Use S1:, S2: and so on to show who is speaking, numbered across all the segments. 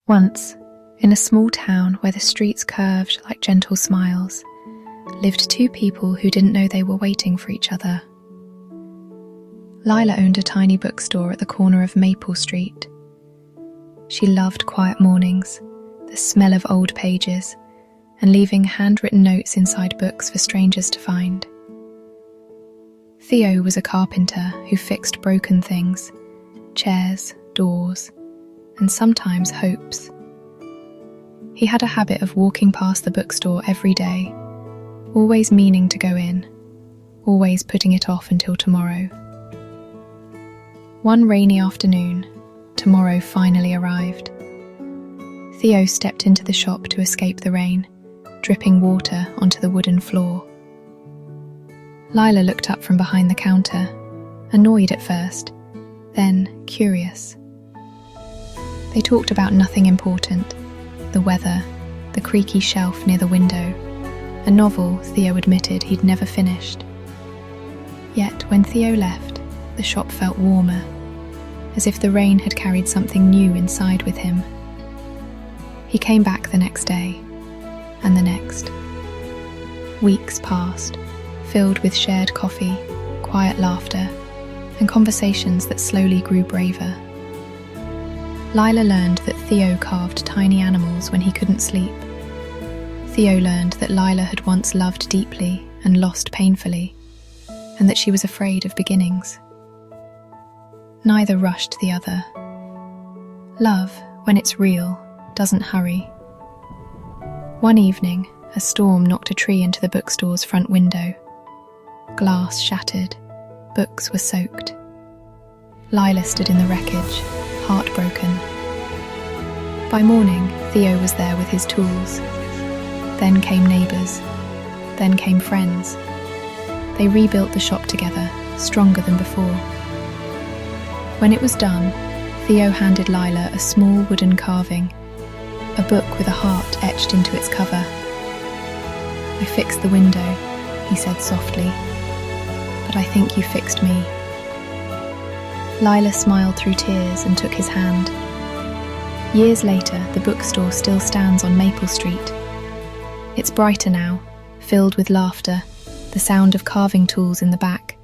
S1: Once, in a small town where the streets curved like gentle smiles, lived two people who didn't know they were waiting for each other. Lila owned a tiny bookstore at the corner of Maple Street. She loved quiet mornings, the smell of old pages, and leaving handwritten notes inside books for strangers to find. Theo was a carpenter who fixed broken things, chairs, doors, and sometimes hopes. He had a habit of walking past the bookstore every day, always meaning to go in, always putting it off until tomorrow. One rainy afternoon, tomorrow finally arrived. Theo stepped into the shop to escape the rain, dripping water onto the wooden floor. Lila looked up from behind the counter, annoyed at first, then curious. They talked about nothing important, the weather, the creaky shelf near the window, a novel Theo admitted he'd never finished. Yet when Theo left, the shop felt warmer, as if the rain had carried something new inside with him. He came back the next day, and the next. Weeks passed, filled with shared coffee, quiet laughter, and conversations that slowly grew braver. Lila learned that Theo carved tiny animals when he couldn't sleep. Theo learned that Lila had once loved deeply and lost painfully, and that she was afraid of beginnings. Neither rushed the other. Love, when it's real, doesn't hurry. One evening, a storm knocked a tree into the bookstore's front window. Glass shattered, books were soaked. Lila stood in the wreckage, heartbroken. By morning, Theo was there with his tools. Then came neighbours. Then came friends. They rebuilt the shop together, stronger than before. When it was done, Theo handed Lila a small wooden carving, a book with a heart etched into its cover. "I fixed the window," he said softly, "but I think you fixed me." Lila smiled through tears and took his hand. Years later, the bookstore still stands on Maple Street. It's brighter now, filled with laughter, the sound of carving tools in the back,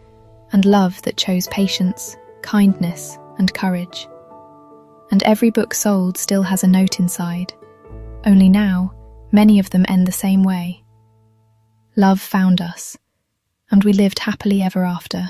S1: and love that chose patience, kindness, and courage. And every book sold still has a note inside. Only now, many of them end the same way. Love found us, and we lived happily ever after.